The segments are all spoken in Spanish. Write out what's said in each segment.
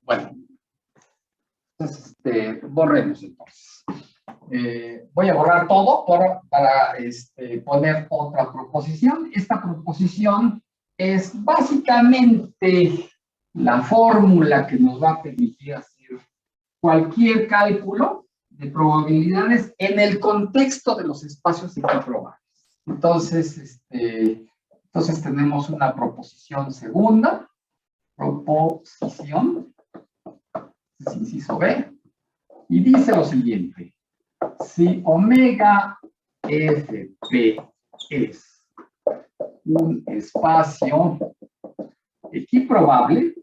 Bueno, entonces, borremos entonces. Voy a borrar todo para poner otra proposición. Esta proposición es básicamente la fórmula que nos va a permitir hacer cualquier cálculo de probabilidades en el contexto de los espacios equiprobables. Entonces, entonces tenemos una proposición segunda, proposición, es inciso B, y dice lo siguiente: si omega Fp es un espacio equiprobable,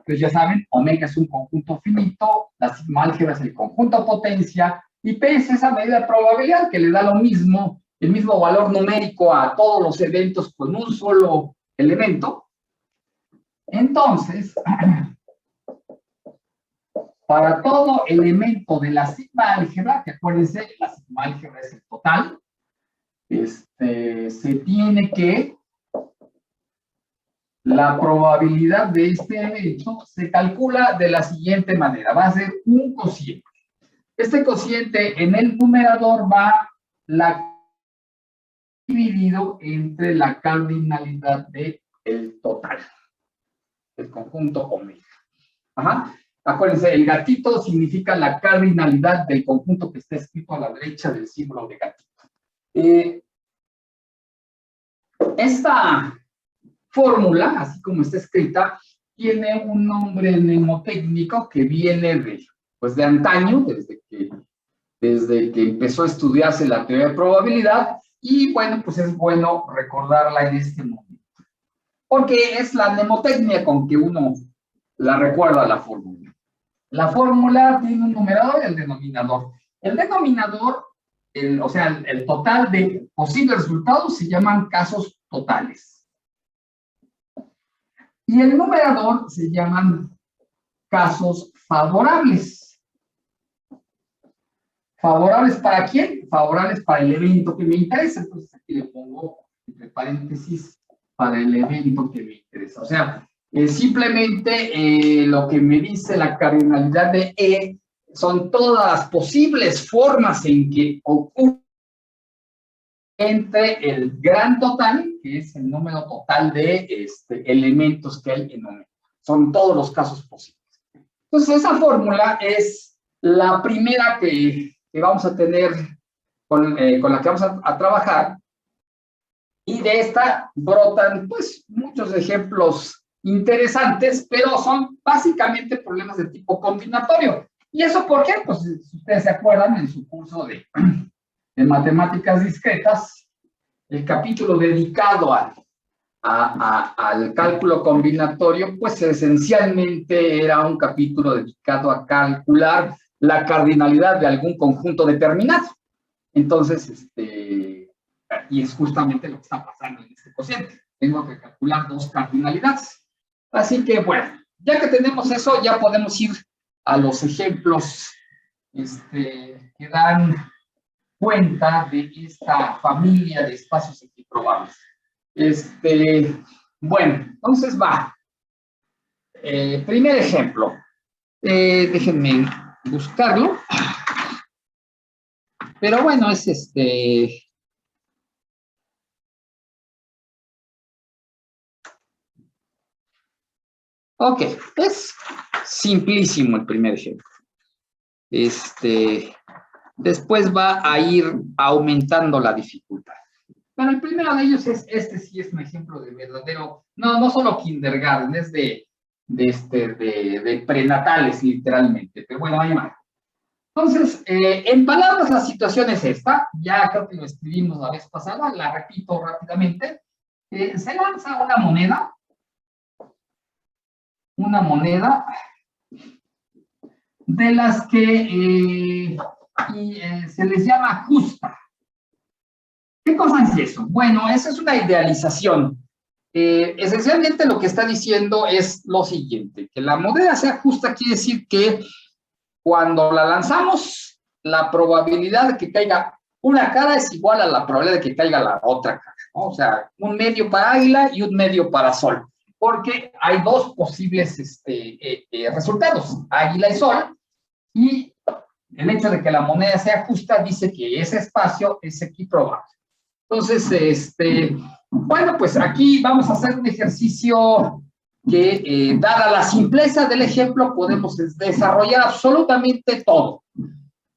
pues ya saben, omega es un conjunto finito, la sigma álgebra es el conjunto potencia, y P es esa medida de probabilidad que le da lo mismo, el mismo valor numérico a todos los eventos con un solo elemento. Entonces, para todo elemento de la sigma álgebra, que acuérdense, la sigma álgebra es el total, se tiene que, la probabilidad de este evento se calcula de la siguiente manera, va a ser un cociente. Este cociente en el numerador va dividido entre la cardinalidad del total, el conjunto omega. Ajá. Acuérdense, el gatito significa la cardinalidad del conjunto que está escrito a la derecha del símbolo de gatito. Esta fórmula, así como está escrita, tiene un nombre mnemotécnico que viene de antaño, desde que empezó a estudiarse la teoría de probabilidad, y bueno, pues es bueno recordarla en este momento, porque es la mnemotecnia con que uno la recuerda la fórmula. La fórmula tiene un numerador y el denominador. El denominador, o sea, el total de posibles resultados se llaman casos totales. Y el numerador se llaman casos favorables. ¿Favorables para quién? Favorables para el evento que me interesa. Entonces aquí le pongo entre paréntesis para el evento que me interesa. O sea, simplemente lo que me dice la cardinalidad de E son todas las posibles formas en que ocurre entre el gran total, que es el número total de elementos que hay en omega. Son todos los casos posibles. Entonces, esa fórmula es la primera que vamos a tener, con la que vamos a trabajar, y de esta brotan, pues, muchos ejemplos interesantes, pero son básicamente problemas de tipo combinatorio. ¿Y eso por qué? Pues, si ustedes se acuerdan, en su curso de matemáticas discretas, el capítulo dedicado al cálculo combinatorio, pues y era un capítulo dedicado a calcular la cardinalidad de algún conjunto determinado. Entonces, y es justamente lo que está pasando en este cociente. Tengo que calcular dos cardinalidades. Así que, bueno, ya que tenemos eso, ya podemos ir a los ejemplos que dan cuenta de esta familia de espacios equiprobables. Bueno, entonces va. Primer ejemplo. Déjenme buscarlo. Pero bueno, es Ok, es simplísimo el primer ejemplo. Después va a ir aumentando la dificultad. Bueno, el primero de ellos es, sí es un ejemplo de verdadero, no solo kindergarten, es de prenatales, literalmente. Pero bueno, ahí va. Entonces, en palabras, la situación es esta. Ya creo que lo escribimos la vez pasada, la repito rápidamente. Se lanza una moneda de las que se les llama justa. ¿Qué cosa es eso? Bueno, esa es una idealización. Esencialmente lo que está diciendo es lo siguiente, que la moneda sea justa quiere decir que cuando la lanzamos, la probabilidad de que caiga una cara es igual a la probabilidad de que caiga la otra cara, ¿no? O sea, un medio para águila y un medio para sol. porque hay dos posibles resultados, águila y sol, y el hecho de que la moneda sea justa dice que ese espacio es equiprobable. Entonces, bueno, pues aquí vamos a hacer un ejercicio que, dada la simpleza del ejemplo, podemos desarrollar absolutamente todo.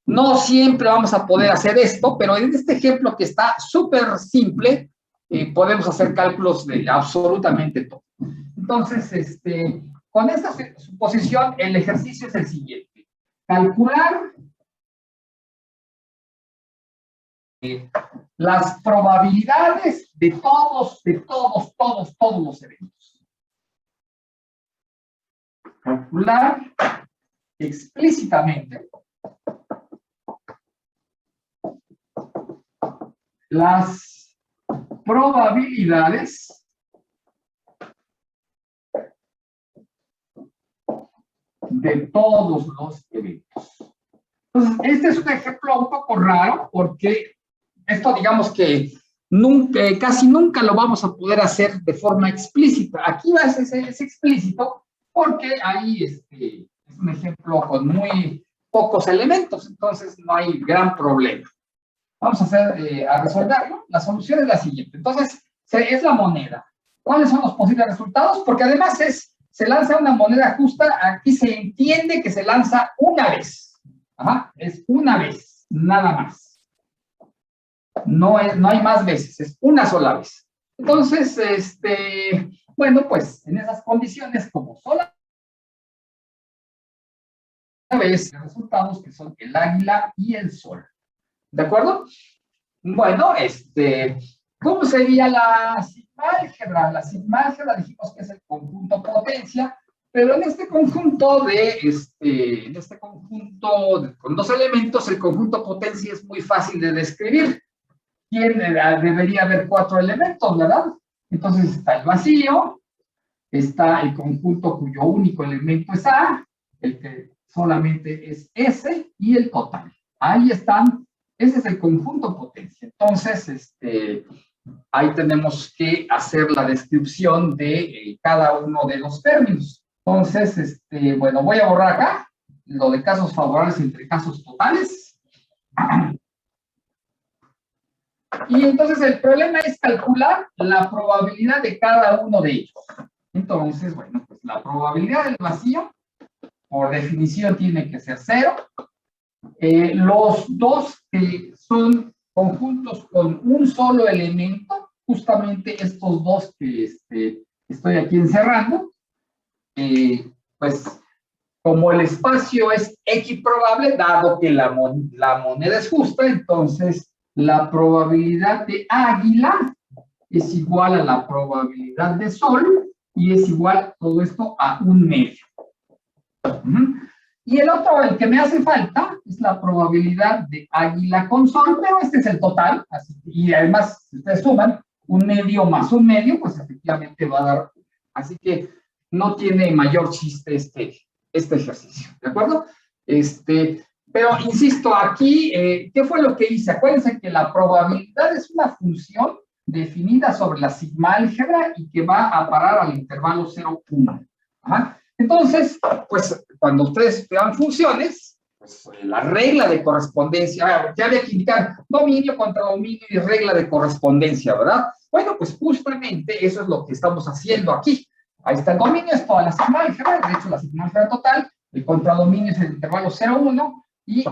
No siempre vamos a poder hacer esto, pero en este ejemplo que está súper simple, podemos hacer cálculos de absolutamente todo. Entonces, con esta suposición, el ejercicio es el siguiente. Calcular las probabilidades de todos los eventos. Calcular explícitamente las probabilidades de todos los eventos. Entonces, este es un ejemplo un poco raro porque esto, digamos que casi nunca lo vamos a poder hacer de forma explícita. Aquí va a ser explícito porque ahí es un ejemplo con muy pocos elementos, entonces no hay gran problema. Vamos a resolverlo. La solución es la siguiente. Entonces, es la moneda. ¿Cuáles son los posibles resultados? Porque además se lanza una moneda justa. Aquí se entiende que se lanza una vez. Ajá, es una vez, nada más. No hay más veces, es una sola vez. Entonces, bueno, pues en esas condiciones, como sola vez, resultados que son el águila y el sol. ¿De acuerdo? Bueno, ¿cómo sería la sigma-álgebra? La sigma-álgebra dijimos que es el conjunto potencia, pero en este conjunto con dos elementos, el conjunto potencia es muy fácil de describir. Debería haber 4 elementos, ¿verdad? Entonces está el vacío, está el conjunto cuyo único elemento es A, el que solamente es S, y el total. Ahí están. Ese es el conjunto potencia. Entonces, ahí tenemos que hacer la descripción de cada uno de los términos. Entonces, bueno, voy a borrar acá lo de casos favorables entre casos totales. Y entonces el problema es calcular la probabilidad de cada uno de ellos. Entonces, bueno, pues la probabilidad del vacío, por definición, tiene que ser 0. Los dos que son conjuntos con un solo elemento, justamente estos dos que estoy aquí encerrando, pues como el espacio es equiprobable, dado que la moneda es justa, entonces la probabilidad de águila es igual a la probabilidad de sol y es igual todo esto a 1/2. Y el otro, el que me hace falta, es la probabilidad de águila con sol, pero este es el total, y además, si ustedes suman, 1/2 más 1/2, pues efectivamente va a dar. Así que no tiene mayor chiste este ejercicio, ¿de acuerdo? Pero insisto, aquí, ¿qué fue lo que hice? Acuérdense que la probabilidad es una función definida sobre la sigma-álgebra y que va a parar al intervalo 0,1. Ajá. Entonces, pues, cuando ustedes vean funciones, pues, la regla de correspondencia, ya había que indicar dominio contra dominio y regla de correspondencia, ¿verdad? Bueno, pues justamente eso es lo que estamos haciendo aquí. Ahí está el dominio, es toda la sigma-álgebra, de hecho la sigma-álgebra total, el contradominio es el intervalo 0,1, y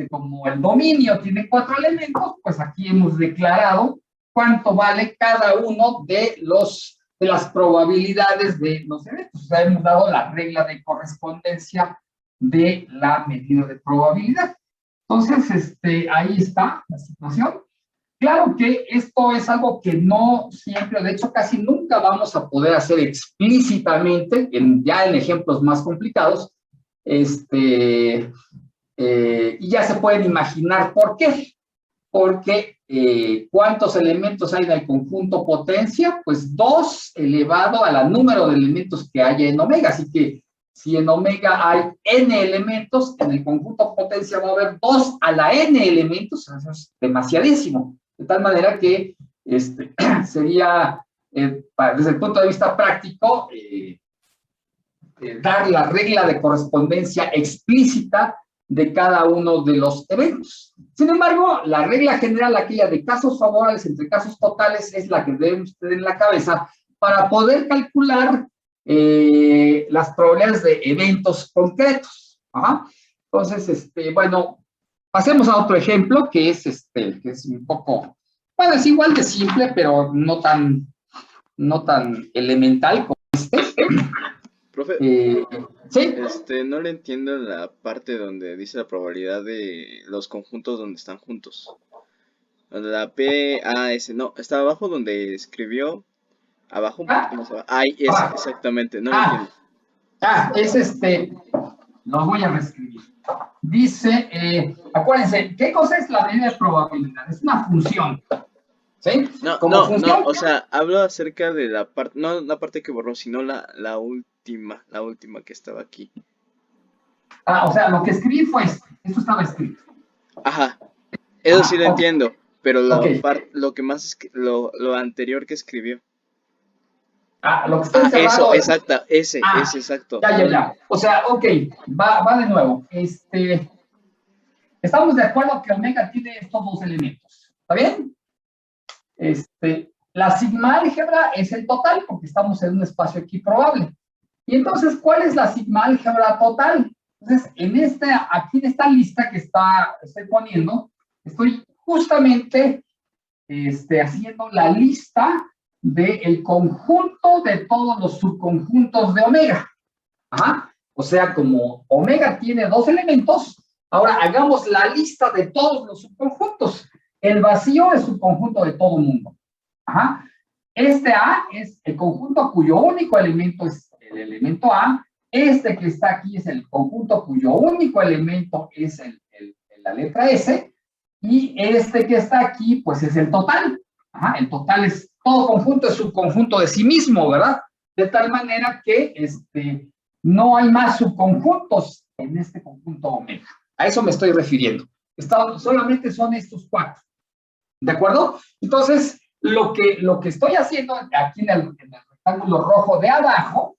como el dominio tiene 4 elementos, pues aquí hemos declarado cuánto vale cada uno de las probabilidades de los eventos. O sea, hemos dado la regla de correspondencia de la medida de probabilidad. Entonces, ahí está la situación. Claro que esto es algo que no siempre, de hecho casi nunca vamos a poder hacer explícitamente, ya en ejemplos más complicados, y ya se pueden imaginar por qué. Porque ¿cuántos elementos hay en el conjunto potencia? Pues 2 elevado a la número de elementos que haya en omega. Así que si en omega hay n elementos, en el conjunto potencia va a haber 2 a la n elementos. Eso es demasiadísimo. De tal manera que sería desde el punto de vista práctico, dar la regla de correspondencia explícita de cada uno de los eventos. Sin embargo, la regla general, aquella de casos favorables entre casos totales, es la que deben ustedes en la cabeza para poder calcular las probabilidades de eventos concretos. Ajá. Entonces, bueno, pasemos a otro ejemplo que es un poco, bueno, es igual de simple, pero no tan elemental como este. Profe, Sí. no le entiendo la parte donde dice la probabilidad de los conjuntos donde están juntos. La PAS, no, está abajo donde escribió, abajo, un poquito más abajo. Ahí, ese, Ah, exactamente, no lo ah, entiendo. es lo voy a reescribir. Dice, acuérdense, ¿qué cosa es la medida de probabilidad? Es una función, ¿sí? No, Como no, no, función. o sea, hablo acerca de la parte, no la parte que borró, sino la última que estaba aquí. O sea, lo que escribí fue esto estaba escrito. Ajá, eso sí lo Ok, entiendo, pero ok. lo que más, lo anterior que escribió. Lo que está Eso, encerrado es, exacta, ese exacto. ya. O sea, ok, va de nuevo. Estamos de acuerdo que omega tiene estos dos elementos. ¿Está bien? La sigma álgebra es el total, porque estamos en un espacio equiprobable. Y entonces, ¿cuál es la sigma álgebra total? Entonces, aquí en esta lista que estoy poniendo, estoy justamente haciendo la lista del conjunto de todos los subconjuntos de omega. Ajá. O sea, como omega tiene dos elementos, ahora hagamos la lista de todos los subconjuntos. El vacío es subconjunto de todo mundo. Ajá. Este A es el conjunto cuyo único elemento es el elemento A. Este que está aquí es el conjunto cuyo único elemento es la letra S. Y este que está aquí, pues es el total. Ajá. El total es todo conjunto, es subconjunto de sí mismo, ¿verdad? De tal manera que no hay más subconjuntos en este conjunto omega. A eso me estoy refiriendo. Solamente son estos cuatro. ¿De acuerdo? Entonces, lo que estoy haciendo aquí en el rectángulo rojo de abajo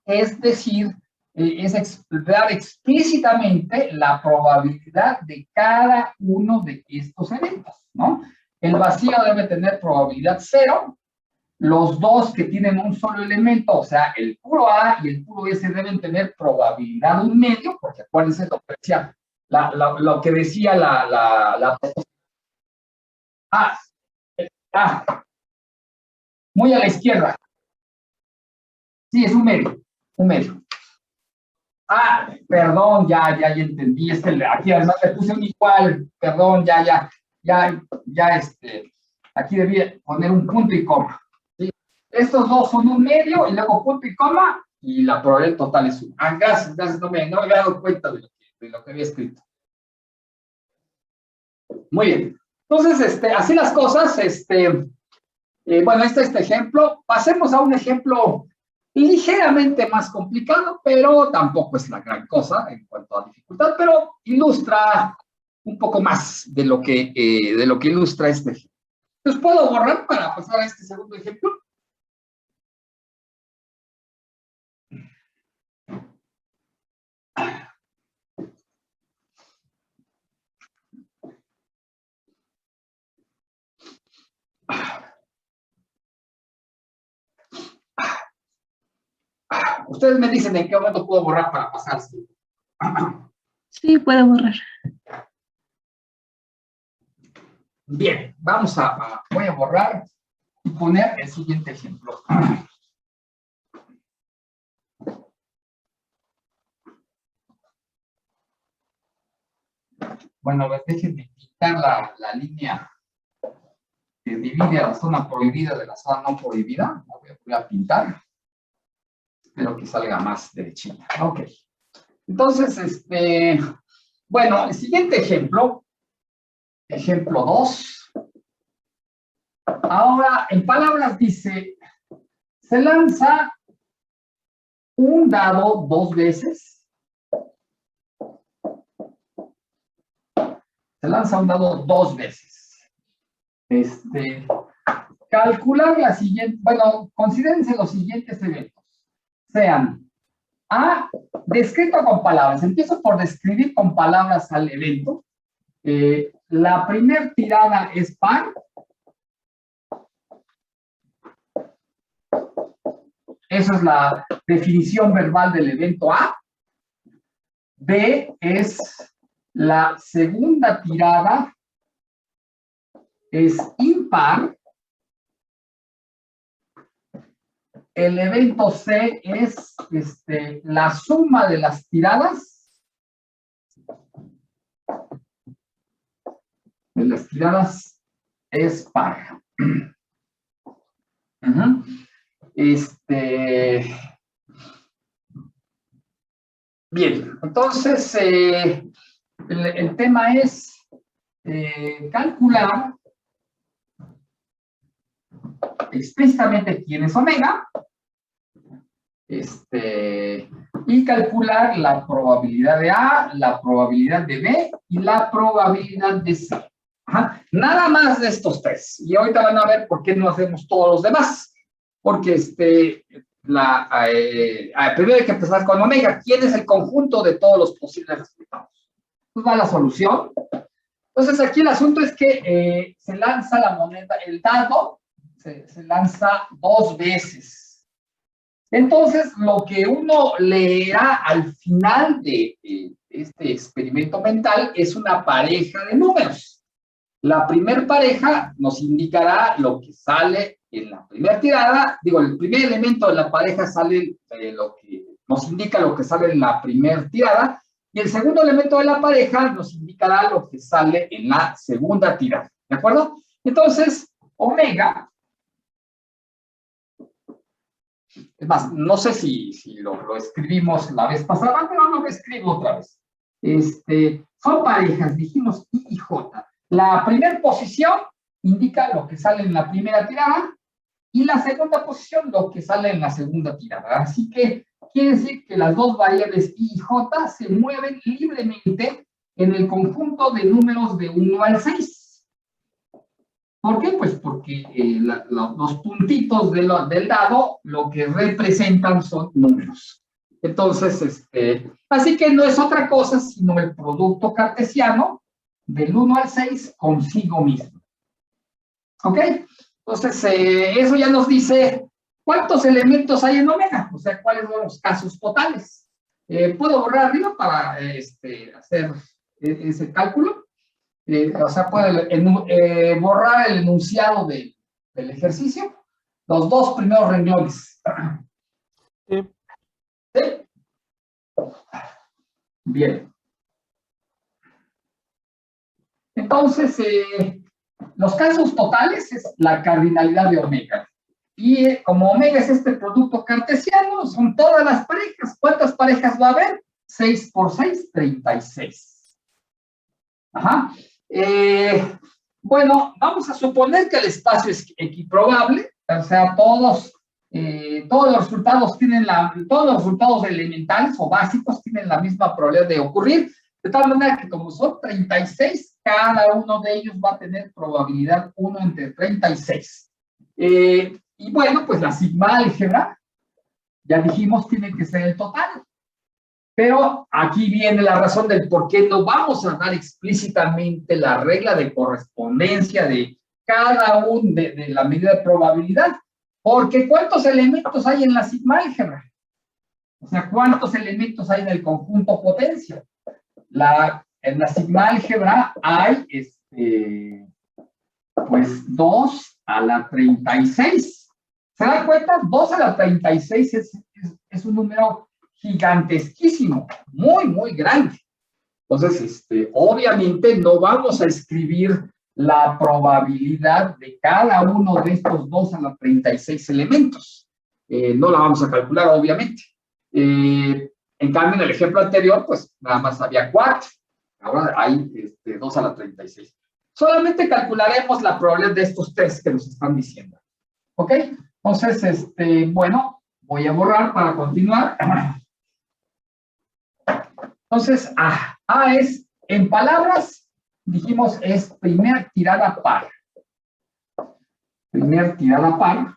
es decir, dar explícitamente la probabilidad de cada uno de estos eventos, ¿no? El vacío debe tener probabilidad 0. Los dos que tienen un solo elemento, o sea, el puro A y el puro S deben tener probabilidad 1/2, porque acuérdense lo que decía, lo que decía Ah, muy a la izquierda. Sí, es 1/2, 1/2. Perdón, ya entendí. Aquí además le puse un igual. Perdón, aquí debía poner un punto y coma. ¿Sí? Estos dos son 1/2 y luego punto y coma y la probabilidad total es 1. Gracias, no me había dado cuenta de lo que había escrito. Muy bien. Entonces, así las cosas, bueno, este ejemplo. Pasemos a un ejemplo ligeramente más complicado, pero tampoco es la gran cosa en cuanto a dificultad, pero ilustra un poco más de lo que ilustra este ejemplo. Entonces, ¿puedo borrar para pasar a este segundo ejemplo? Ustedes me dicen en qué momento puedo borrar para pasar. Sí, puede borrar. Bien, voy a borrar y poner el siguiente ejemplo. Bueno, déjenme quitar la línea que divide a la zona prohibida de la zona no prohibida. La voy a pintar. Espero que salga más derechita. Ok. Entonces, bueno, el siguiente ejemplo, ejemplo 2. Ahora, en palabras dice, se lanza un dado 2 veces. Se lanza un dado 2 veces. calcular la siguiente, bueno, considérense los siguientes eventos. Sean A, descrito con palabras. Empiezo por describir con palabras al evento. La primera tirada es par. Esa es la definición verbal del evento A. B es la segunda tirada, es impar. El evento C es la suma de las tiradas. De las tiradas es par. Bien, entonces el tema es calcular explícitamente quién es omega, y calcular la probabilidad de A, la probabilidad de B y la probabilidad de C. Ajá. Nada más de estos tres. Y ahorita van a ver por qué no hacemos todos los demás. Porque primero hay que empezar con omega. ¿Quién es el conjunto de todos los posibles resultados? Pues va la solución. Entonces aquí el asunto es que se lanza la moneda, el dado se lanza 2 veces. Entonces, lo que uno leerá al final de este experimento mental es una pareja de números. La primera pareja nos indicará lo que sale en la primera tirada. Digo, el primer elemento de la pareja sale lo que nos indica lo que sale en la primera tirada, y el segundo elemento de la pareja nos indicará lo que sale en la segunda tirada. ¿De acuerdo? Entonces, omega. Es más, no sé si lo escribimos la vez pasada, pero lo escribo otra vez. Son parejas, dijimos I y J. La primera posición indica lo que sale en la primera tirada y la segunda posición lo que sale en la segunda tirada. Así que quiere decir que las dos variables I y J se mueven libremente en el conjunto de números de 1 al 6. ¿Por qué? Pues porque los puntitos del dado lo que representan son números. Entonces, así que no es otra cosa sino el producto cartesiano del 1 al 6 consigo mismo. ¿Ok? Entonces, eso ya nos dice cuántos elementos hay en omega, o sea, cuáles son los casos totales. ¿Puedo borrar arriba para hacer ese cálculo? O sea, puede borrar el enunciado del ejercicio, los dos primeros renglones. Sí. ¿Sí? Bien. Entonces, los casos totales es la cardinalidad de omega. Y como omega es este producto cartesiano, son todas las parejas. ¿Cuántas parejas va a haber? 6 por 6, 36. Ajá. Bueno, vamos a suponer que el espacio es equiprobable, o sea, todos los resultados todos los resultados elementales o básicos tienen la misma probabilidad de ocurrir, de tal manera que como son 36, cada uno de ellos va a tener probabilidad 1 entre 36. Y bueno, pues la sigma álgebra, ya dijimos, tiene que ser el total. Pero aquí viene la razón del por qué no vamos a dar explícitamente la regla de correspondencia de cada uno de la medida de probabilidad. Porque ¿cuántos elementos hay en la sigma álgebra? O sea, ¿cuántos elementos hay en el conjunto potencia? En la sigma álgebra hay, pues, 2 a la 36. ¿Se dan cuenta? 2 a la 36 es un número gigantesquísimo, muy, muy grande. Entonces, obviamente no vamos a escribir la probabilidad de cada uno de estos 2 a la 36 elementos. No la vamos a calcular, obviamente. En cambio, en el ejemplo anterior, pues nada más había 4. Ahora hay 2 a la 36. Solamente calcularemos la probabilidad de estos 3 que nos están diciendo. ¿Ok? Entonces, bueno, voy a borrar para continuar. Entonces, A es, en palabras, dijimos, es primera tirada par. primer tirada par.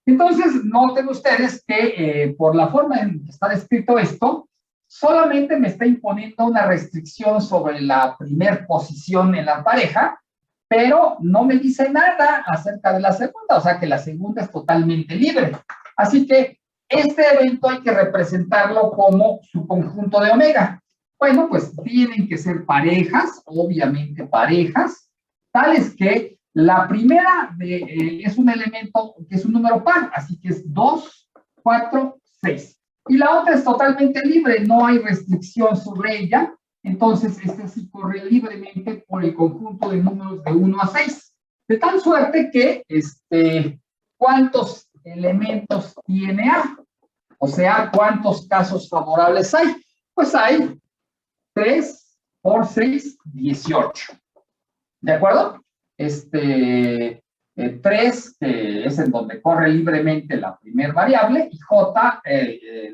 Entonces, noten ustedes que por la forma en que está descrito esto, solamente me está imponiendo una restricción sobre la primer posición en la pareja, pero no me dice nada acerca de la segunda, o sea que la segunda es totalmente libre. Así que este evento hay que representarlo como su conjunto de omega. Bueno, pues tienen que ser parejas, obviamente parejas, tales que la primera es un elemento que es un número par, así que es 2, 4, 6. Y la otra es totalmente libre, no hay restricción sobre ella. Entonces, este sí corre libremente por el conjunto de números de 1 a 6. De tal suerte que, ¿cuántos elementos tiene A? O sea, ¿cuántos casos favorables hay? Pues hay 3 por 6, 18. ¿De acuerdo? 3 es en donde corre libremente la primera variable, y J,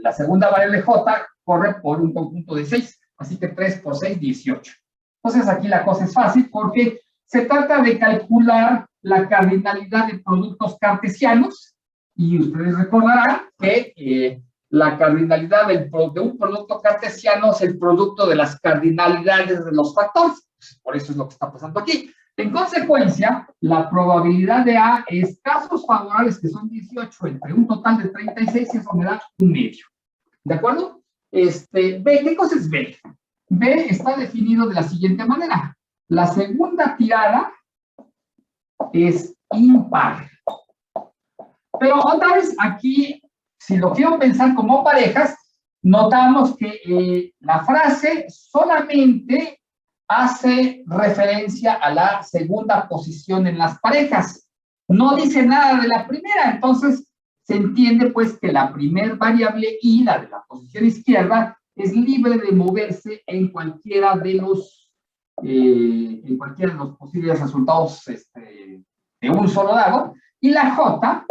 la segunda variable J, corre por un conjunto de 6. Así que 3 por 6, 18. Entonces aquí la cosa es fácil porque se trata de calcular la cardinalidad de productos cartesianos, y ustedes recordarán que la cardinalidad de un producto cartesiano es el producto de las cardinalidades de los factores. Por eso es lo que está pasando aquí. En consecuencia, la probabilidad de A es casos favorables, que son 18 entre un total de 36, y eso me da un medio. ¿De acuerdo? B, ¿qué cosa es B? B está definido de la siguiente manera. La segunda tirada es impar. Pero otra vez aquí, si lo quiero pensar como parejas, notamos que la frase solamente hace referencia a la segunda posición en las parejas. No dice nada de la primera, entonces se entiende pues que la primer variable I, la de la posición izquierda, es libre de moverse en cualquiera de los posibles resultados de un solo dado, y la J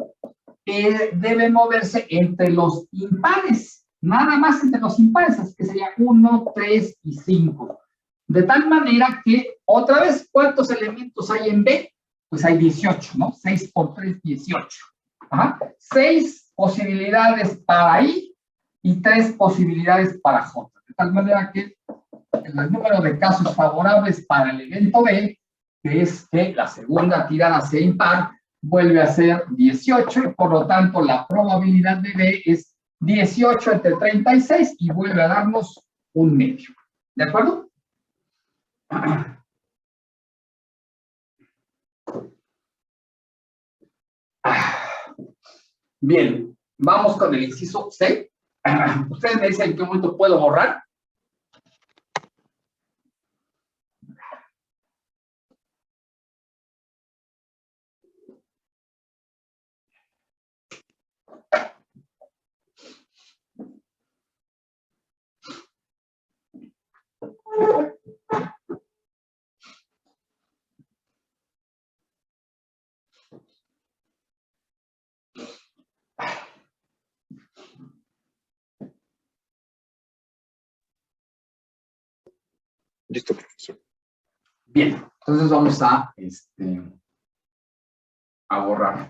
debe moverse entre los impares, nada más entre los impares, que sería 1, 3 y 5. De tal manera que, otra vez, ¿cuántos elementos hay en B? Pues hay 18, ¿no? 6 por 3, 18. Ajá. 6 posibilidades para I y 3 posibilidades para J. De tal manera que el número de casos favorables para el evento B, que es que la segunda tirada sea impar, vuelve a ser 18, y por lo tanto la probabilidad de B es 18 entre 36, y vuelve a darnos un medio. ¿De acuerdo? Bien, vamos con el inciso C. Ustedes me dicen en qué momento puedo borrar. Listo, profesor. Bien, entonces vamos a borrar.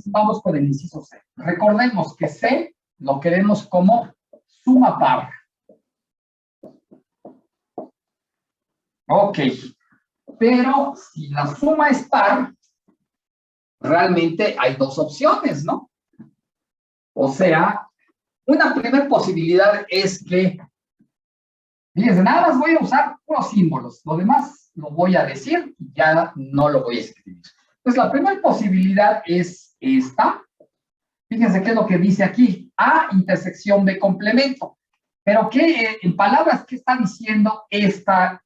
Vamos con el inciso C. Recordemos que C lo queremos como suma par. Ok, pero si la suma es par, realmente hay dos opciones, ¿no? O sea, una primera posibilidad es que, fíjense, nada más voy a usar puros símbolos, lo demás lo voy a decir y ya no lo voy a escribir. Entonces, la primera posibilidad es esta. Fíjense qué es lo que dice aquí, A intersección B complemento. Pero ¿qué, en palabras, qué está diciendo esta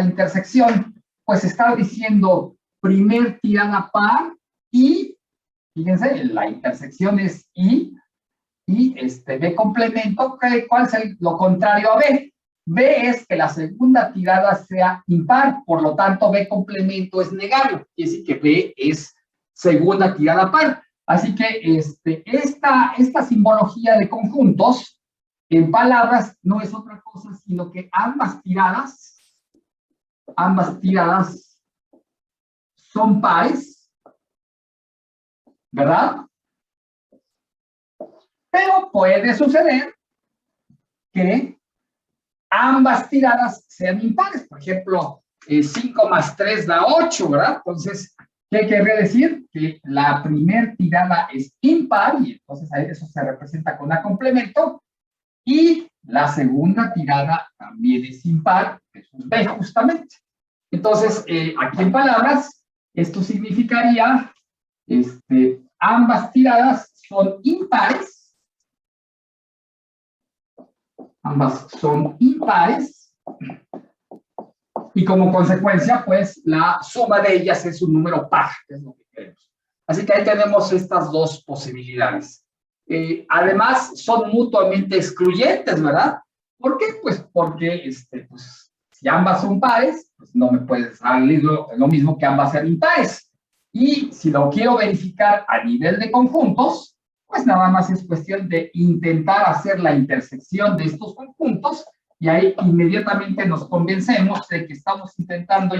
intersección? Pues está diciendo primer tirada par y, fíjense, la intersección es I, y B complemento, ¿cuál es lo contrario a B? B es que la segunda tirada sea impar, por lo tanto B complemento es negable, quiere decir que B es segunda tirada par. Así que esta simbología de conjuntos en palabras no es otra cosa, sino que ambas tiradas son pares, ¿verdad? Pero puede suceder que ambas tiradas sean impares. Por ejemplo, 5 más 3 da 8, ¿verdad? Entonces, ¿qué querría decir? Que la primera tirada es impar, y entonces ahí eso se representa con A complemento, y la segunda tirada también es impar, que es un B justamente. Entonces, aquí en palabras, esto significaría, ambas tiradas son impares, y como consecuencia, pues, la suma de ellas es un número par, que es lo que queremos. Así que ahí tenemos estas dos posibilidades. Además, son mutuamente excluyentes, ¿verdad? ¿Por qué? Pues porque, pues, si ambas son pares, pues no me puedes salir lo mismo que ambas sean impares. Y si lo quiero verificar a nivel de conjuntos, pues nada más es cuestión de intentar hacer la intersección de estos conjuntos, y ahí inmediatamente nos convencemos de que estamos intentando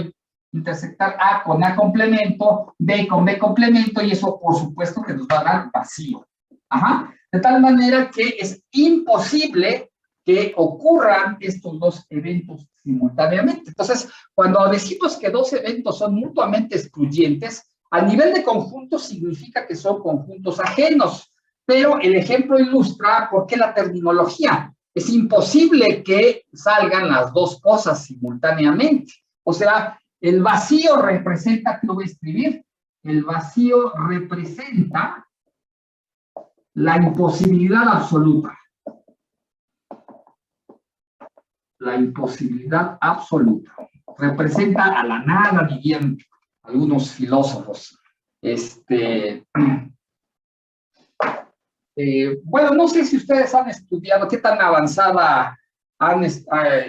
intersectar A con A complemento, B con B complemento, y eso por supuesto que nos va a dar vacío. Ajá. De tal manera que es imposible que ocurran estos dos eventos simultáneamente. Entonces, cuando decimos que dos eventos son mutuamente excluyentes, a nivel de conjuntos significa que son conjuntos ajenos, pero el ejemplo ilustra por qué la terminología. Es imposible que salgan las dos cosas simultáneamente. O sea, el vacío representa, ¿qué lo voy a escribir? El vacío representa la imposibilidad absoluta. La imposibilidad absoluta. Representa a la nada, dirían algunos filósofos. Bueno, no sé si ustedes han estudiado, qué tan avanzada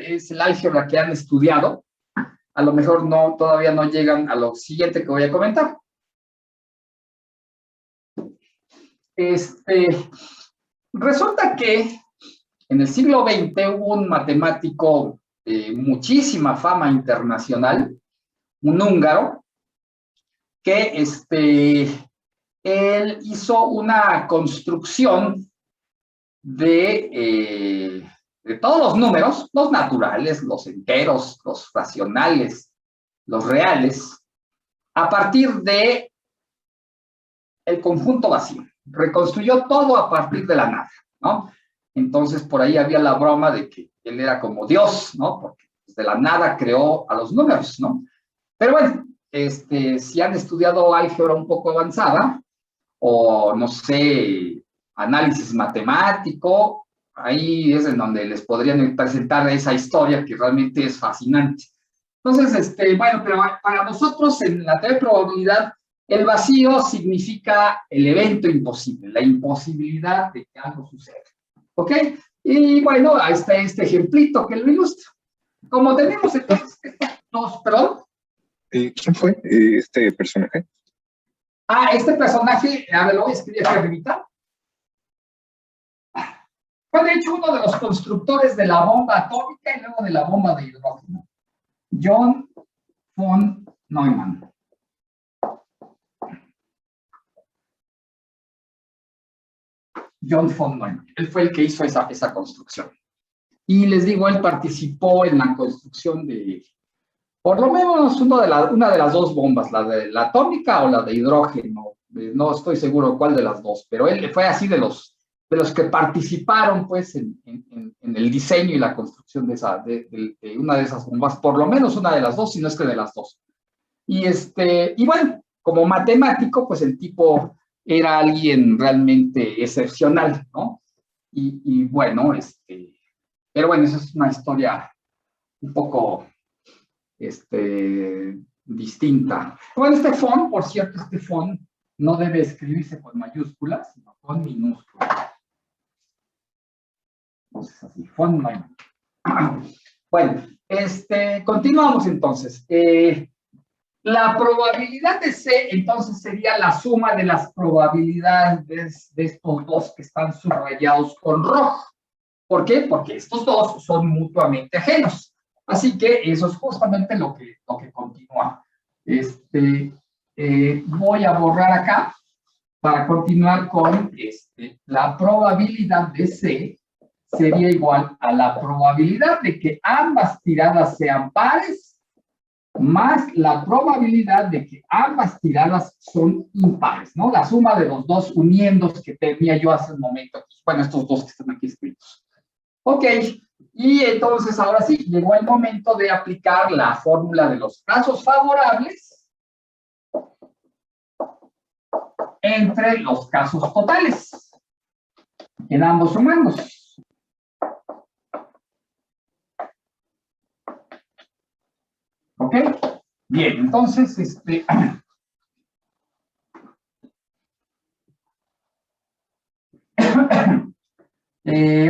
es el álgebra que han estudiado. A lo mejor no, todavía no llegan a lo siguiente que voy a comentar. Resulta que en el siglo XX hubo un matemático de muchísima fama internacional, un húngaro, que él hizo una construcción de todos los números, los naturales, los enteros, los racionales, los reales, a partir de el conjunto vacío. Reconstruyó todo a partir de la nada, ¿no? Entonces, por ahí había la broma de que él era como Dios, ¿no? Porque de la nada creó a los números, ¿no? Pero bueno, si han estudiado álgebra un poco avanzada, o no sé, análisis matemático, ahí es en donde les podrían presentar esa historia que realmente es fascinante. Entonces, bueno, pero para nosotros en la teoría de probabilidad, el vacío significa el evento imposible, la imposibilidad de que algo suceda. ¿Ok? Y bueno, ahí está este ejemplito que lo ilustra. Como tenemos entonces estos, perdón. ¿Quién fue este personaje? Este personaje, a ver, lo voy a escribir aquí arribita. Fue de hecho uno de los constructores de la bomba atómica y luego de la bomba de hidrógeno. John von Neumann. John von Neumann. Él fue el que hizo esa construcción. Y les digo, él participó en la construcción de, por lo menos, una de las dos bombas, la de la atómica o la de hidrógeno. No estoy seguro cuál de las dos, pero él fue así de los que participaron, pues, en el diseño y la construcción de una de esas bombas, por lo menos una de las dos, si no es que de las dos. Y bueno, como matemático, pues el tipo era alguien realmente excepcional, ¿no? Y bueno, pero bueno, esa es una historia un poco, distinta. Bueno, este font, por cierto, este font no debe escribirse con mayúsculas, sino con minúsculas. Entonces, así, font Neumann. Bueno, continuamos entonces. La probabilidad de C, entonces, sería la suma de las probabilidades de estos dos que están subrayados con rojo. ¿Por qué? Porque estos dos son mutuamente ajenos. Así que eso es justamente lo que continúa. Voy a borrar acá para continuar con la probabilidad de C sería igual a la probabilidad de que ambas tiradas sean pares más la probabilidad de que ambas tiradas son impares, ¿no? La suma de los dos uniendos que tenía yo hace un momento. Bueno, estos dos que están aquí escritos. Ok, y entonces ahora sí, llegó el momento de aplicar la fórmula de los casos favorables entre los casos totales en ambos sumandos. ¿Ok? Bien, entonces,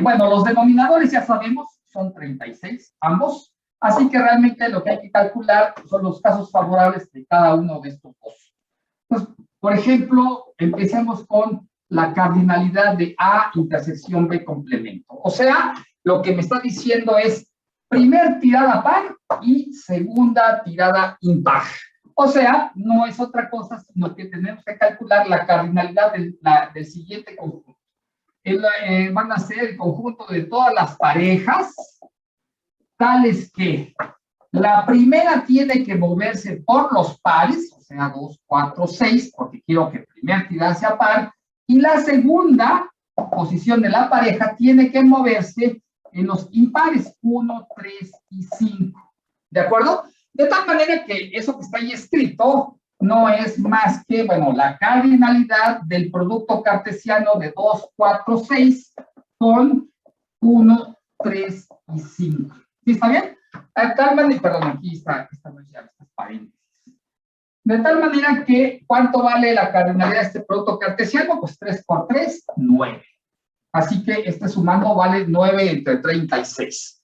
bueno, los denominadores ya sabemos, son 36, ambos. Así que realmente lo que hay que calcular son los casos favorables de cada uno de estos dos. Entonces, por ejemplo, empecemos con la cardinalidad de A intersección B complemento. O sea, lo que me está diciendo es primer tirada par y segunda tirada impar. O sea, no es otra cosa, sino que tenemos que calcular la cardinalidad del siguiente conjunto. Van a ser el conjunto de todas las parejas, tales que la primera tiene que moverse por los pares, o sea, 2, 4, 6, porque quiero que primer tirada sea par, y la segunda posición de la pareja tiene que moverse en los impares, 1, 3 y 5. ¿De acuerdo? De tal manera que eso que está ahí escrito no es más que, bueno, la cardinalidad del producto cartesiano de 2, 4, 6 con 1, 3 y 5. ¿Sí está bien? De tal manera, perdón, aquí está paréntesis. De tal manera que, ¿cuánto vale la cardinalidad de este producto cartesiano? Pues 3 por 3, 9. Así que este sumando vale 9 entre 36.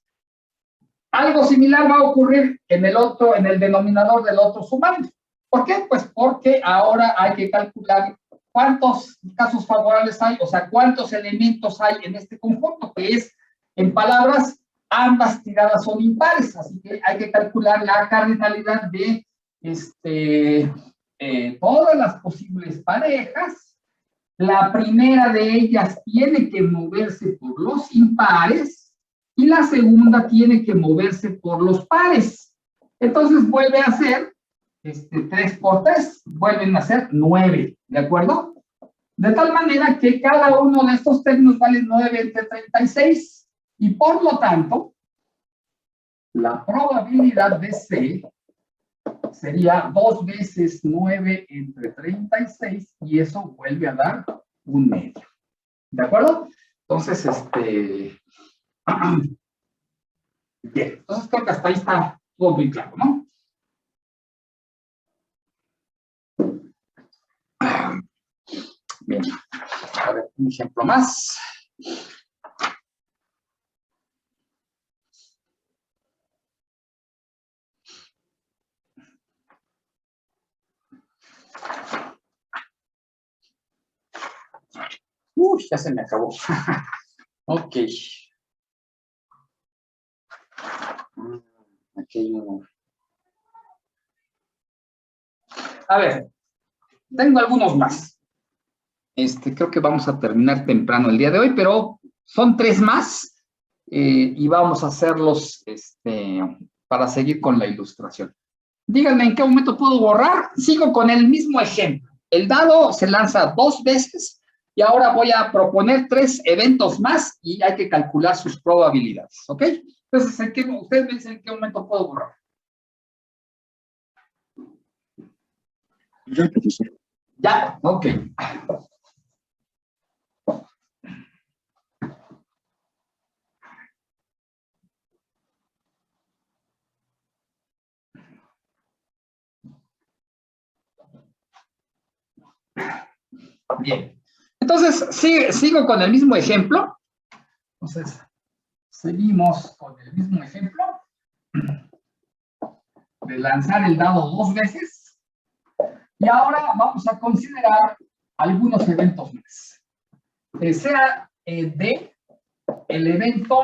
Algo similar va a ocurrir en el denominador del otro sumando. ¿Por qué? Pues porque ahora hay que calcular cuántos casos favorables hay, o sea, cuántos elementos hay en este conjunto, que es, en palabras, ambas tiradas son impares, así que hay que calcular la cardinalidad de todas las posibles parejas. La primera de ellas tiene que moverse por los impares y la segunda tiene que moverse por los pares. Entonces vuelve a ser 3 por 3, vuelven a ser 9, ¿de acuerdo? De tal manera que cada uno de estos términos vale 9 entre 36 y por lo tanto la probabilidad de C sería 2 veces 9 entre 36 y eso vuelve a dar un medio. ¿De acuerdo? Entonces, bien, entonces creo que hasta ahí está todo muy claro, ¿no? Bien, a ver, un ejemplo más. Ya se me acabó. Ok. Aquí hay uno. A ver, tengo algunos más. Creo que vamos a terminar temprano el día de hoy, pero son 3 más y vamos a hacerlos para seguir con la ilustración. Díganme en qué momento puedo borrar. Sigo con el mismo ejemplo. El dado se lanza 2 veces y ahora voy a proponer 3 eventos más y hay que calcular sus probabilidades, ¿ok? Entonces, ustedes me dicen en qué momento puedo borrar. Ya, profesor. Ya, ok. Bien. Entonces, sigo con el mismo ejemplo. Entonces, seguimos con el mismo ejemplo de lanzar el dado 2 veces. Y ahora vamos a considerar algunos eventos más. Sea D, el evento,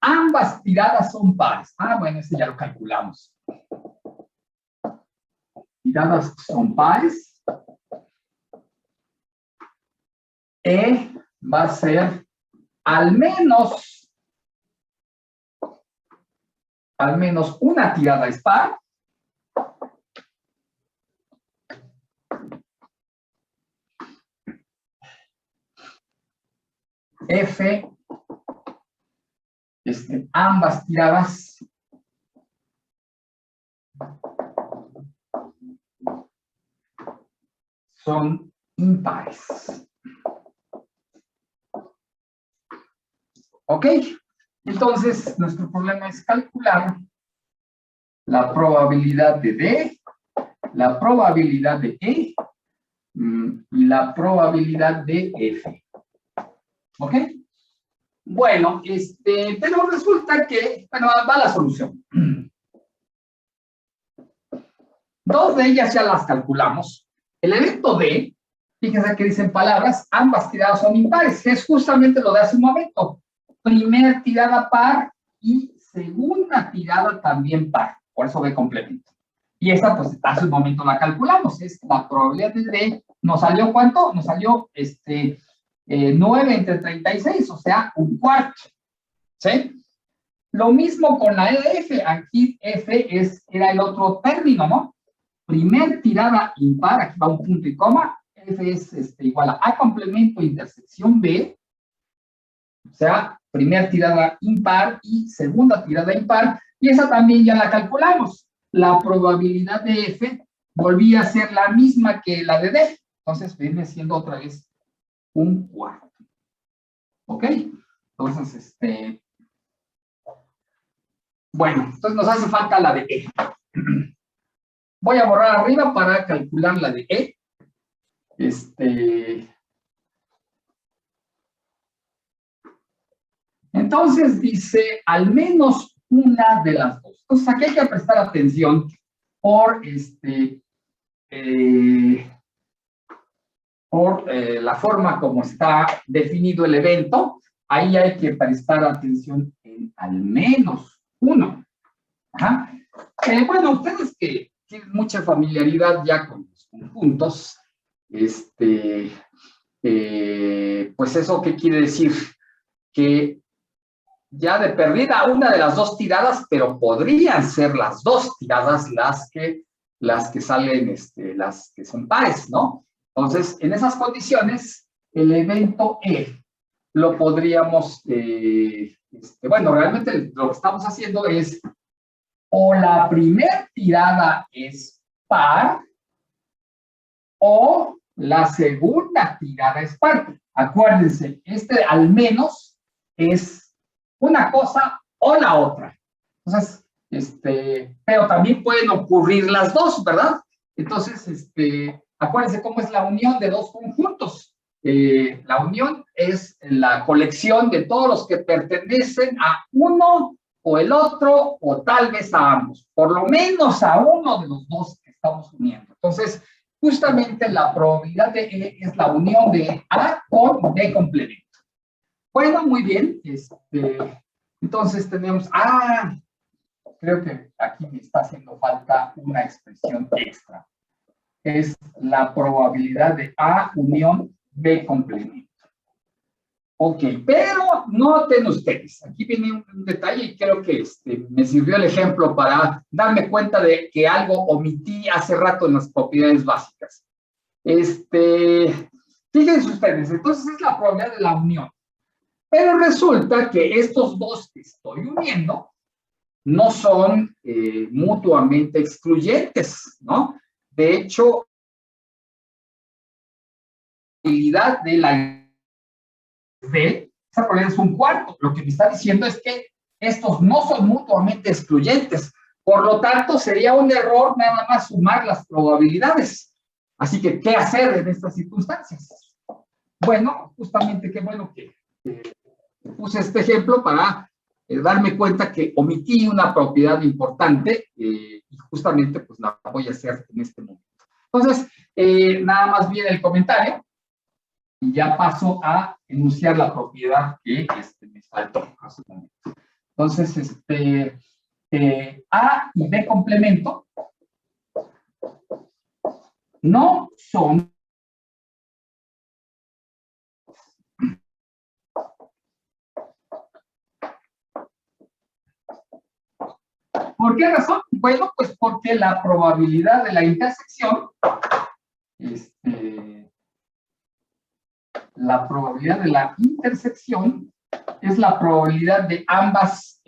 ambas tiradas son pares. Bueno, ese ya lo calculamos. Tiradas son pares. E va a ser al menos una tirada es par. F, ambas tiradas son impares. ¿Ok? Entonces, nuestro problema es calcular la probabilidad de D, la probabilidad de E y la probabilidad de F. ¿Ok? Bueno, pero resulta que, bueno, va la solución. Dos de ellas ya las calculamos. El evento D, fíjense que dicen palabras, ambas tiradas son impares, que es justamente lo de hace un momento. Primer tirada par y segunda tirada también par. Por eso B complemento. Y esa, pues, hace un momento la calculamos. Es la probabilidad de D. ¿Nos salió cuánto? Nos salió 9 entre 36, o sea, un cuarto. ¿Sí? Lo mismo con la F. Aquí F era el otro término, ¿no? Primer tirada impar, aquí va un punto y coma. F es igual a A complemento intersección B. O sea, primer tirada impar y segunda tirada impar. Y esa también ya la calculamos. La probabilidad de F volvía a ser la misma que la de D. Entonces viene siendo otra vez un cuarto. ¿Ok? Entonces, bueno, entonces nos hace falta la de E. Voy a borrar arriba para calcular la de E. Entonces dice al menos una de las dos. Entonces aquí hay que prestar atención por la forma como está definido el evento. Ahí hay que prestar atención en al menos uno. Ajá. Bueno, ustedes que tienen mucha familiaridad ya con los conjuntos, pues eso, ¿qué quiere decir? Que ya de perdida una de las dos tiradas, pero podrían ser las dos tiradas las que salen, las que son pares, ¿no? Entonces, en esas condiciones, el evento E lo podríamos, bueno, realmente lo que estamos haciendo es, o la primera tirada es par, o la segunda tirada es par. Acuérdense, al menos es una cosa o la otra. Entonces, pero también pueden ocurrir las dos, ¿verdad? Entonces, acuérdense cómo es la unión de dos conjuntos. La unión es la colección de todos los que pertenecen a uno o el otro, o tal vez a ambos, por lo menos a uno de los dos que estamos uniendo. Entonces, justamente la probabilidad de E es la unión de A con B complemento. Bueno, muy bien. Entonces tenemos, creo que aquí me está haciendo falta una expresión extra. Es la probabilidad de A unión B complemento. Ok, pero noten ustedes, aquí viene un detalle y creo que me sirvió el ejemplo para darme cuenta de que algo omití hace rato en las propiedades básicas. Fíjense ustedes, entonces es la probabilidad de la unión. Pero resulta que estos dos que estoy uniendo no son mutuamente excluyentes, ¿no? De hecho, la probabilidad de la D, esa probabilidad es un cuarto. Lo que me está diciendo es que estos no son mutuamente excluyentes. Por lo tanto, sería un error nada más sumar las probabilidades. Así que, ¿qué hacer en estas circunstancias? Bueno, justamente qué bueno que puse este ejemplo para darme cuenta que omití una propiedad importante y justamente pues la voy a hacer en este momento. Entonces, nada más viene el comentario y ya paso a enunciar la propiedad que me faltó hace un momento. Entonces, A y B complemento no son ¿por qué razón? Bueno, pues porque la probabilidad de la intersección, la probabilidad de la intersección es la probabilidad de ambas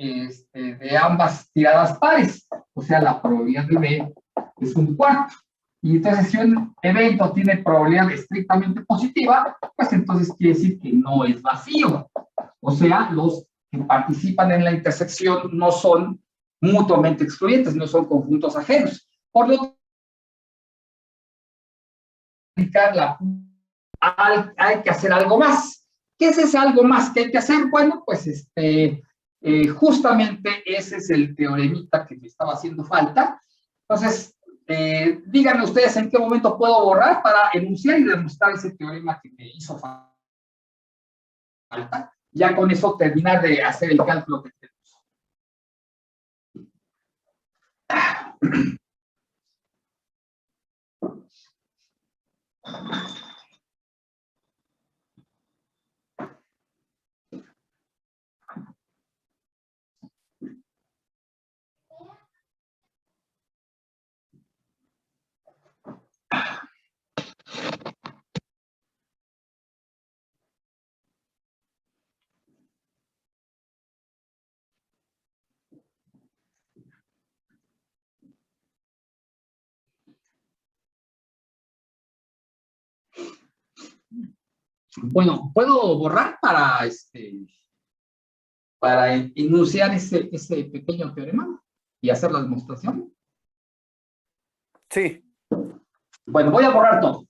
tiradas pares. O sea, la probabilidad de B es un cuarto. Y entonces, si un evento tiene probabilidad estrictamente positiva, pues entonces quiere decir que no es vacío. O sea, los que participan en la intersección no son mutuamente excluyentes, no son conjuntos ajenos. Por lo tanto, hay que hacer algo más. ¿Qué es ese algo más que hay que hacer? Bueno, pues justamente ese es el teoremita que me estaba haciendo falta. Entonces, díganme ustedes en qué momento puedo borrar para enunciar y demostrar ese teorema que me hizo falta. Ya con eso terminar de hacer el cálculo que tenemos. Bueno, puedo borrar para enunciar ese pequeño teorema y hacer la demostración. Sí. Bueno, voy a borrar todo.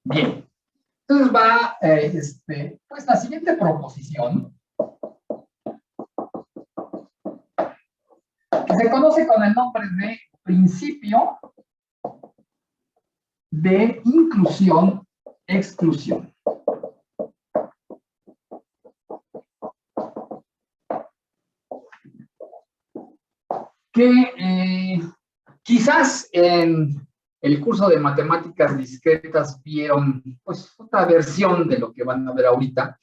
Bien. Entonces va, pues la siguiente proposición, que se conoce con el nombre de principio de inclusión-exclusión. Que quizás en el curso de matemáticas discretas vieron pues otra versión de lo que van a ver ahorita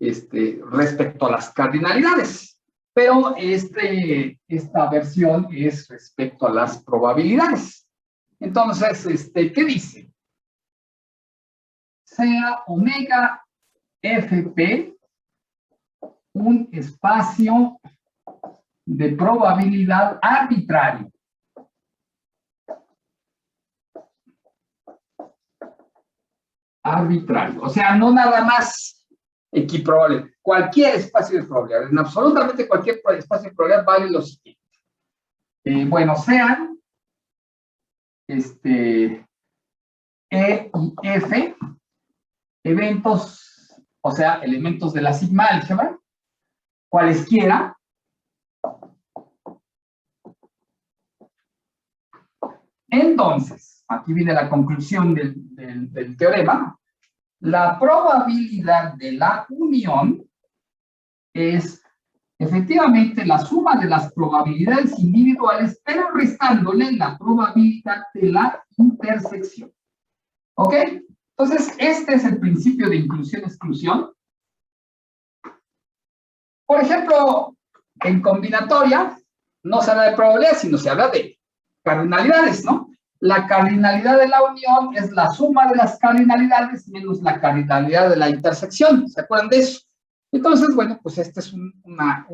respecto a las cardinalidades, pero esta versión es respecto a las probabilidades. Entonces, ¿qué dice? Sea omega fp un espacio de probabilidad arbitrario. Arbitrario, o sea, no nada más equiprobable, cualquier espacio de probabilidad, en absolutamente cualquier espacio de probabilidad vale lo siguiente. Bueno, sean E y F eventos, o sea, elementos de la sigma álgebra, cualesquiera, entonces, aquí viene la conclusión del teorema. La probabilidad de la unión es efectivamente la suma de las probabilidades individuales, pero restándole la probabilidad de la intersección. ¿Ok? Entonces, este es el principio de inclusión-exclusión. Por ejemplo, en combinatoria no se habla de probabilidades, sino se habla de cardinalidades, ¿no? La cardinalidad de la unión es la suma de las cardinalidades menos la cardinalidad de la intersección. ¿Se acuerdan de eso? Entonces, bueno, pues esta es una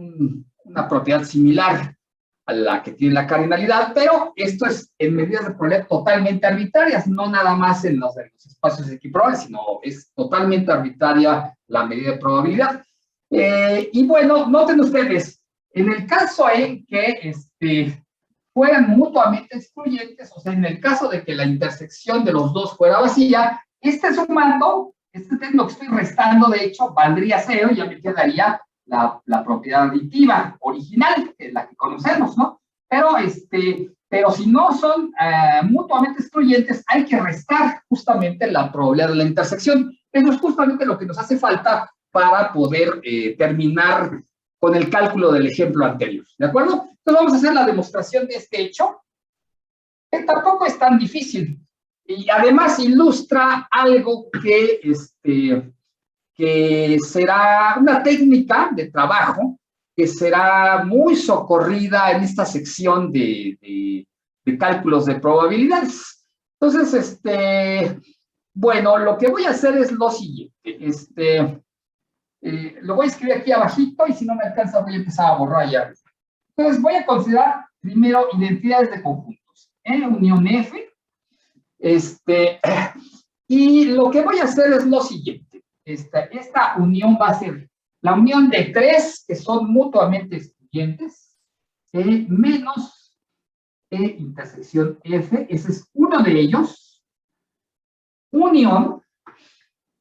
propiedad similar a la que tiene la cardinalidad, pero esto es en medidas de probabilidad totalmente arbitrarias, no nada más en los espacios equiprobables, sino es totalmente arbitraria la medida de probabilidad. Y bueno, noten ustedes, en el caso en que fueran mutuamente excluyentes, o sea, en el caso de que la intersección de los dos fuera vacía, sumando, lo que estoy restando, de hecho, valdría 0 y ya me quedaría la propiedad aditiva original, que es la que conocemos, ¿no? Pero si no son mutuamente excluyentes, hay que restar justamente la probabilidad de la intersección. Eso es justamente lo que nos hace falta para poder terminar con el cálculo del ejemplo anterior, ¿de acuerdo? Entonces vamos a hacer la demostración de este hecho, que tampoco es tan difícil, y además ilustra algo que será una técnica de trabajo que será muy socorrida en esta sección de cálculos de probabilidades. Entonces, bueno, lo que voy a hacer es lo siguiente. Lo voy a escribir aquí abajito y si no me alcanza voy a empezar a borrar ya. Entonces voy a considerar primero identidades de conjuntos. Unión F. Y lo que voy a hacer es lo siguiente. Esta unión va a ser la unión de 3 que son mutuamente excluyentes, menos intersección F, ese es uno de ellos, unión.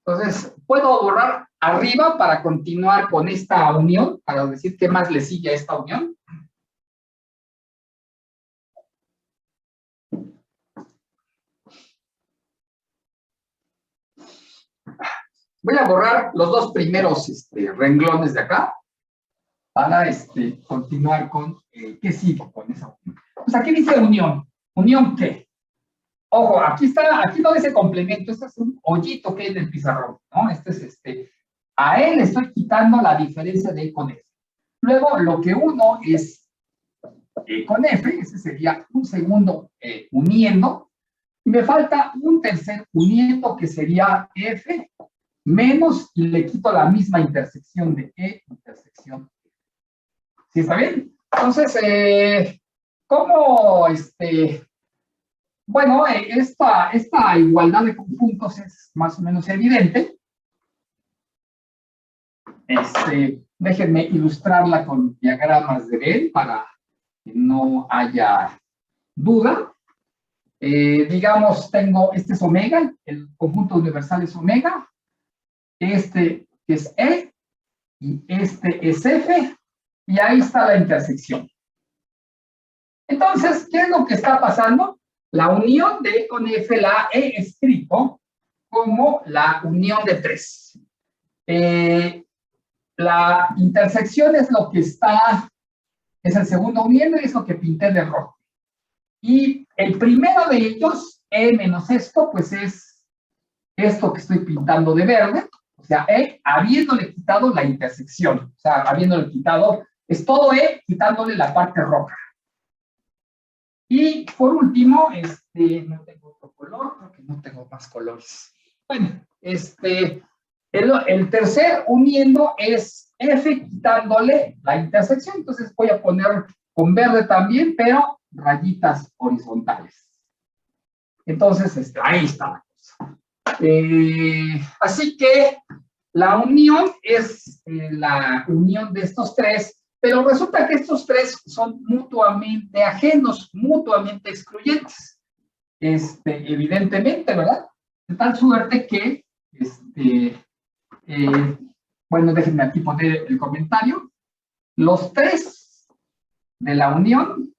Entonces, puedo borrar arriba para continuar con esta unión, para decir qué más le sigue a esta unión. Voy a borrar los dos primeros renglones de acá para continuar con qué sigue con esa unión. Pues aquí dice unión. ¿Unión qué? Ojo, aquí no dice complemento, este es un hoyito que hay en el pizarrón, ¿no? A él le estoy quitando la diferencia de E con F. Luego, lo que uno es E con F, ese sería un segundo uniendo, y me falta un tercer uniendo que sería F menos, y le quito la misma intersección de E intersección. ¿Sí está bien? Entonces, ¿cómo bueno, esta igualdad de conjuntos es más o menos evidente. Déjenme ilustrarla con diagramas de Venn para que no haya duda. Digamos, este es omega, el conjunto universal es omega, que es E, y este es F, y ahí está la intersección. Entonces, ¿qué es lo que está pasando? La unión de E con F la he escrito como la unión de 3. La intersección es lo que es el segundo uniendo y es lo que pinté de rojo. Y el primero de ellos, E menos esto, pues es esto que estoy pintando de verde, o sea, E habiéndole quitado la intersección, o sea, habiéndole quitado, es todo E quitándole la parte roja. Y por último, no tengo otro color, porque no tengo más colores. Bueno, el tercer uniendo es F quitándole la intersección, entonces voy a poner con verde también, pero rayitas horizontales. Entonces, ahí está la cosa. Así que la unión es la unión de estos tres, pero resulta que estos tres son mutuamente ajenos, mutuamente excluyentes. Evidentemente, ¿verdad? De tal suerte que, bueno, déjenme aquí poner el comentario. Los tres de la unión,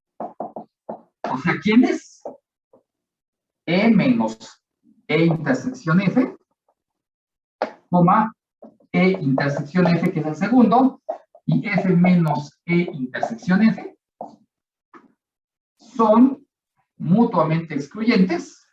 o sea, ¿quiénes? E menos E intersección F, coma, E intersección F, que es el segundo, y F menos E intersección F, son mutuamente excluyentes.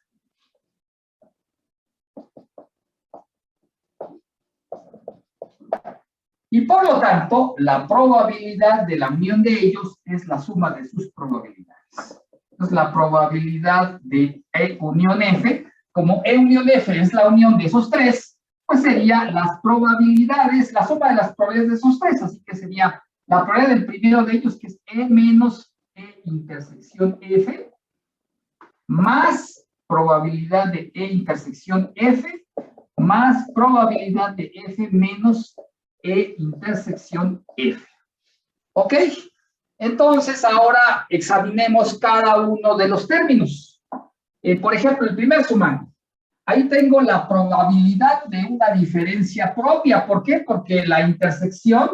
Y por lo tanto, la probabilidad de la unión de ellos es la suma de sus probabilidades. Entonces, la probabilidad de E unión F, como E unión F es la unión de esos tres, pues sería las probabilidades, la suma de las probabilidades de esos tres, así que sería la probabilidad del primero de ellos, que es E menos E intersección F, más probabilidad de E intersección F, más probabilidad de F menos E intersección F. ¿Ok? Entonces, ahora examinemos cada uno de los términos. Por ejemplo, el primer sumando. Ahí tengo la probabilidad de una diferencia propia. ¿Por qué? Porque la intersección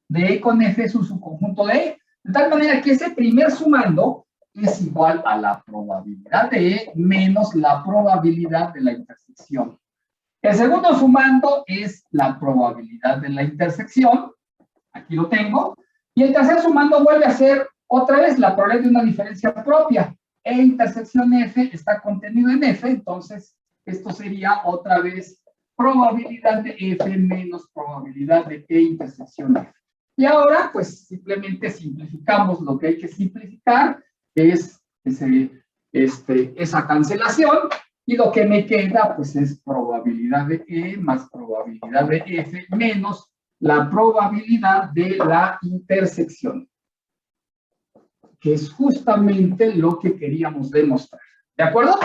de E con F es un subconjunto de E. De tal manera que ese primer sumando es igual a la probabilidad de E menos la probabilidad de la intersección. El segundo sumando es la probabilidad de la intersección. Aquí lo tengo. Y el tercer sumando vuelve a ser otra vez la probabilidad de una diferencia propia. E intersección F está contenido en F, entonces esto sería otra vez probabilidad de F menos probabilidad de E intersección F. Y ahora, pues, simplemente simplificamos lo que hay que simplificar, que es esa cancelación, y lo que me queda, pues, es probabilidad de E más probabilidad de F menos la probabilidad de la intersección, que es justamente lo que queríamos demostrar. ¿De acuerdo?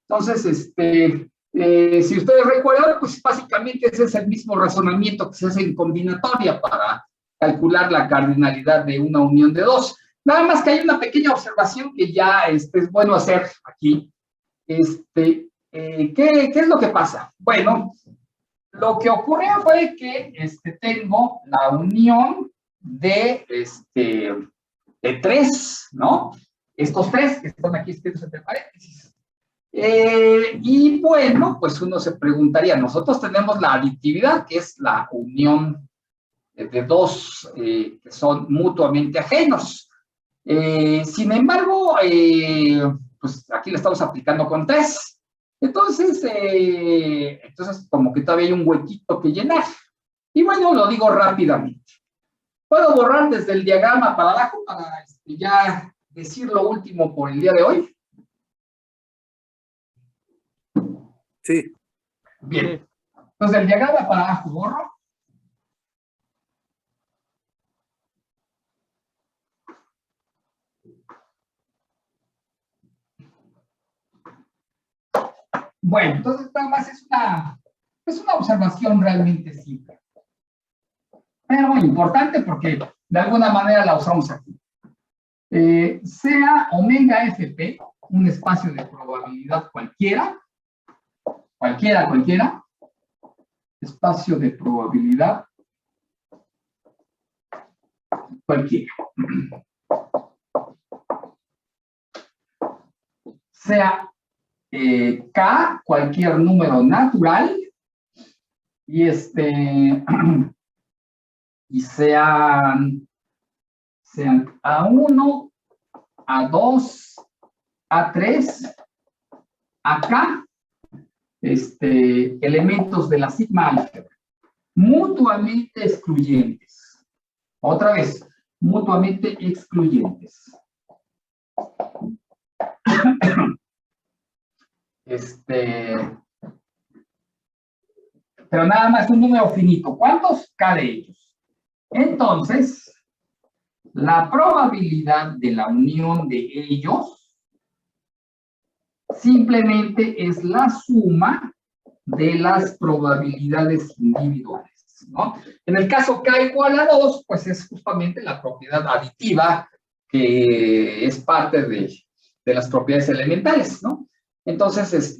Entonces, si ustedes recuerdan, pues básicamente ese es el mismo razonamiento que se hace en combinatoria para calcular la cardinalidad de una unión de dos. Nada más que hay una pequeña observación que ya es bueno hacer aquí. ¿Qué es lo que pasa? Bueno, lo que ocurrió fue que tengo la unión de tres, ¿no? Estos tres que están aquí escritos entre paréntesis. Y bueno, pues uno se preguntaría, nosotros tenemos la aditividad, que es la unión de dos que son mutuamente ajenos. Sin embargo, pues aquí le estamos aplicando con tres. Entonces como que todavía hay un huequito que llenar. Y bueno, lo digo rápidamente. Puedo borrar desde el diagrama para abajo para ya decir lo último por el día de hoy. Sí. Bien. Entonces, del diagrama para abajo borro. Bueno, entonces nada más es una observación realmente simple. Pero importante porque de alguna manera la usamos aquí. Sea omega fp un espacio de probabilidad cualquiera, espacio de probabilidad cualquiera. Sea K cualquier número natural y y sean A1, A2, A3, AK, elementos de la sigma álgebra, mutuamente excluyentes. Otra vez, mutuamente excluyentes. Pero nada más un número finito. ¿Cuántos? K de ellos. Entonces, la probabilidad de la unión de ellos simplemente es la suma de las probabilidades individuales, ¿no? En el caso K igual a 2, pues es justamente la propiedad aditiva que es parte de las propiedades elementales, ¿no? Entonces,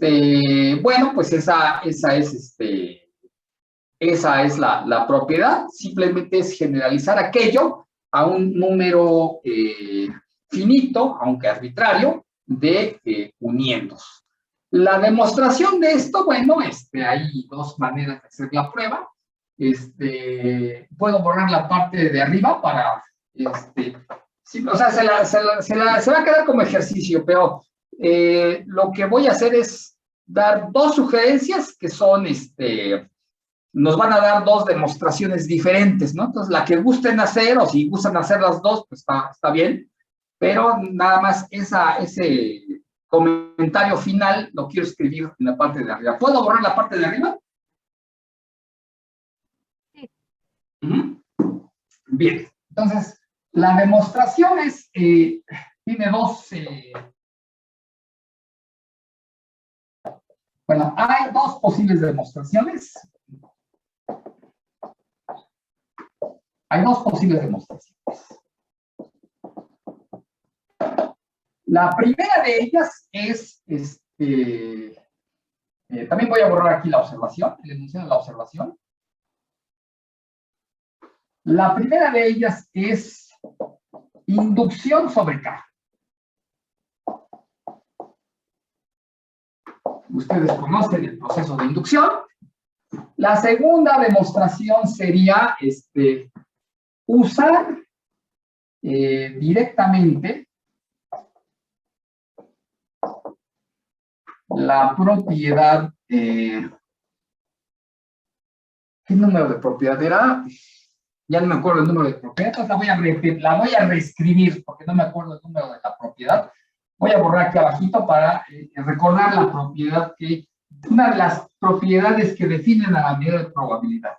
bueno, pues esa es la propiedad, simplemente es generalizar aquello a un número finito, aunque arbitrario, de uniendos. La demostración de esto, bueno, hay dos maneras de hacer la prueba. Puedo borrar la parte de arriba para, sí, o sea, se va a quedar como ejercicio, pero lo que voy a hacer es dar dos sugerencias que son, nos van a dar dos demostraciones diferentes, ¿no? Entonces, la que gusten hacer, o si gustan hacer las dos, pues está bien, pero nada más ese comentario final lo quiero escribir en la parte de arriba. ¿Puedo borrar la parte de arriba? Sí. Bien, entonces, la demostración tiene dos... bueno, hay dos posibles demostraciones. Hay dos posibles demostraciones. La primera de ellas es, también voy a borrar aquí la observación, el enunciado de la observación. La primera de ellas es inducción sobre K. Ustedes conocen el proceso de inducción. La segunda demostración sería usar directamente la propiedad. ¿Qué número de propiedad era? Ya no me acuerdo el número de propiedad, entonces la voy a reescribir porque no me acuerdo el número de la propiedad. Voy a borrar aquí abajito para recordar la propiedad una de las propiedades que definen a la medida de probabilidad.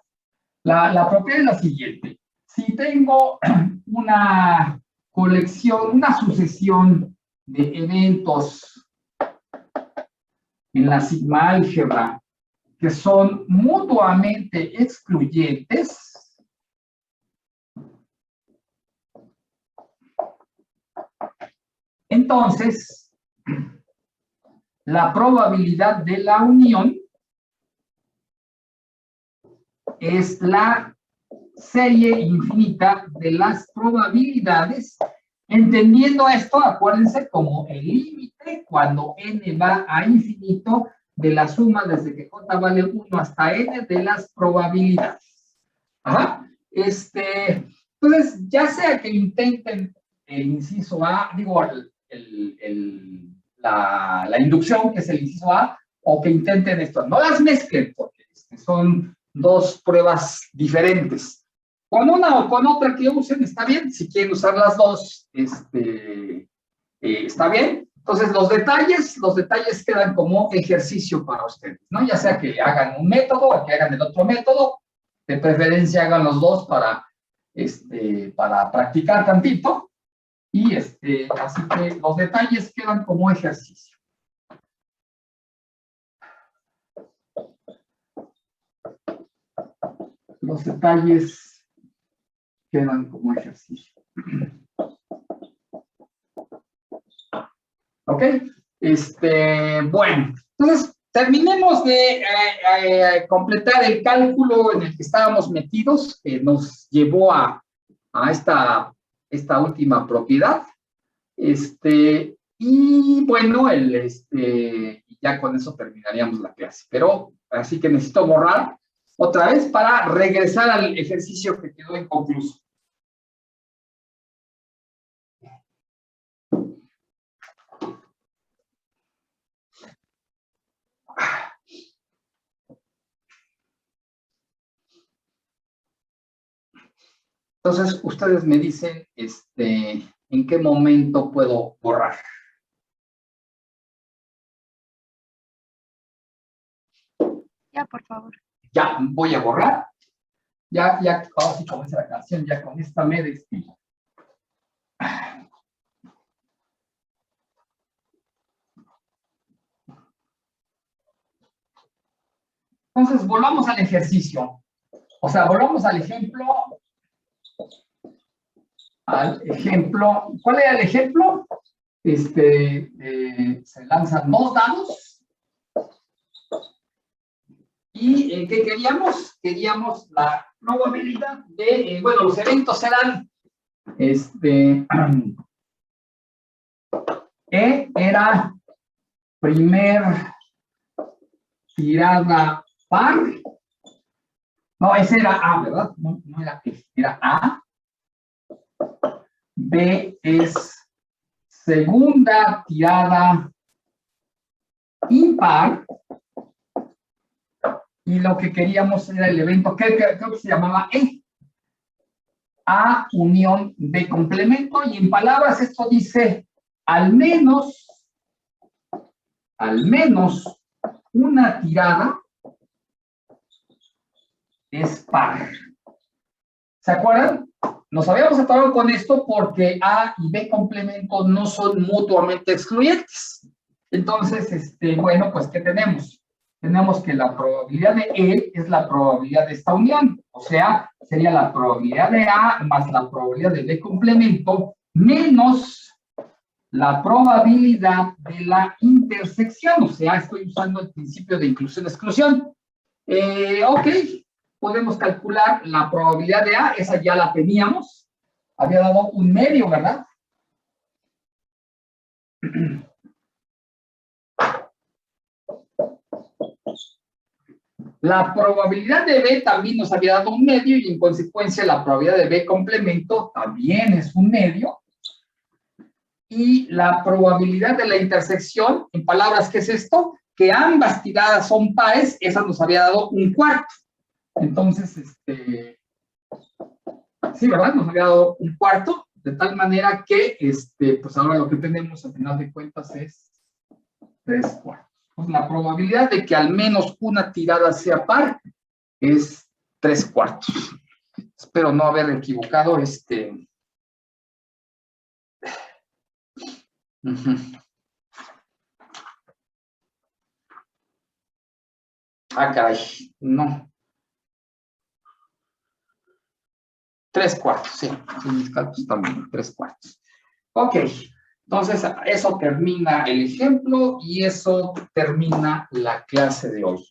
La propiedad es la siguiente. Si tengo una colección, una sucesión de eventos en la sigma álgebra que son mutuamente excluyentes, entonces, la probabilidad de la unión es la serie infinita de las probabilidades, entendiendo esto, acuérdense, como el límite cuando n va a infinito de la suma desde que j vale 1 hasta n de las probabilidades. Ajá. Entonces, ya sea que intenten el inciso A, digo, la inducción, que es el inciso A, o que intenten esto. No las mezclen, porque son dos pruebas diferentes. Con una o con otra que usen, está bien. Si quieren usar las dos, está bien. Entonces, los detalles quedan como ejercicio para ustedes, ¿no? Ya sea que hagan un método o que hagan el otro método, de preferencia hagan los dos para practicar tantito. Y así que los detalles quedan como ejercicio. Los detalles quedan como ejercicio. ¿Ok? Bueno, entonces terminemos de completar el cálculo en el que estábamos metidos, que nos llevó a esta última propiedad. Y bueno, ya con eso terminaríamos la clase. Pero así que necesito borrar otra vez para regresar al ejercicio que quedó inconcluso. Entonces, ustedes me dicen, ¿en qué momento puedo borrar? Ya, por favor. Ya, voy a borrar. Ya, ahora sí comienza la canción, ya con esta me despido. Entonces, volvamos al ejercicio. O sea, volvamos al ejemplo. ¿Cuál era el ejemplo? Se lanzan 2 dados. ¿Y qué queríamos? Queríamos la probabilidad de, bueno, los eventos eran, era primer tirada par. No, ese era A, ¿verdad? No era E, era A. B es segunda tirada impar. Y lo que queríamos era el evento, creo que se llamaba E. A unión B complemento. Y en palabras esto dice, al menos una tirada es par. ¿Se acuerdan? Nos habíamos atorado con esto porque A y B complemento no son mutuamente excluyentes. Entonces, bueno, pues, ¿qué tenemos? Tenemos que la probabilidad de E es la probabilidad de esta unión. O sea, sería la probabilidad de A más la probabilidad de B complemento menos la probabilidad de la intersección, o sea, estoy usando el principio de inclusión-exclusión. Ok, podemos calcular la probabilidad de A, esa ya la teníamos, había dado un medio, ¿verdad? La probabilidad de B también nos había dado un medio y en consecuencia la probabilidad de B complemento también es un medio. Y la probabilidad de la intersección, en palabras, ¿qué es esto? Que ambas tiradas son pares, esa nos había dado un cuarto. Entonces, sí, ¿verdad? Nos había dado un cuarto, de tal manera que, pues ahora lo que tenemos al final de cuentas es 3 cuartos. Pues la probabilidad de que al menos una tirada sea par es 3 cuartos. Espero no haber equivocado Ah, caray, no. 3 cuartos, sí. Mis cálculos también, 3 cuartos. Ok, entonces eso termina el ejemplo y eso termina la clase de hoy.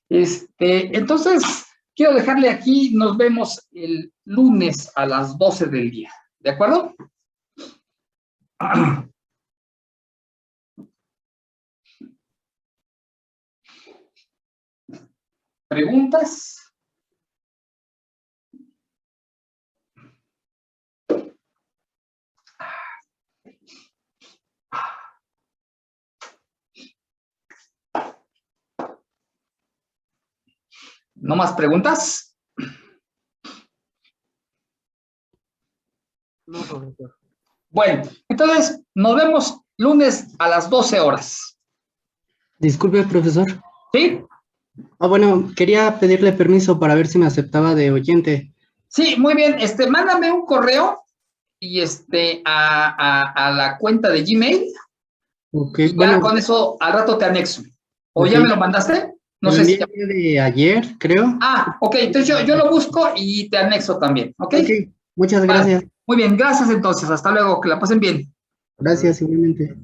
Entonces, quiero dejarle aquí, nos vemos el lunes a las 12 del día. ¿De acuerdo? ¿Preguntas? ¿No más preguntas? No, profesor. Bueno, entonces nos vemos lunes a las 12 horas. Disculpe, profesor. ¿Sí? Bueno, quería pedirle permiso para ver si me aceptaba de oyente. Sí, muy bien. Mándame un correo y a la cuenta de Gmail. Ok, Y ya bueno, con eso al rato te anexo. ¿O ok. ya me lo mandaste? No Lo sé si envié ya. el día de ayer, creo. Ah, ok, entonces yo lo busco y te anexo también, ¿ok? Ok, muchas Vale. gracias. Muy bien, gracias entonces. Hasta luego, que la pasen bien. Gracias, igualmente.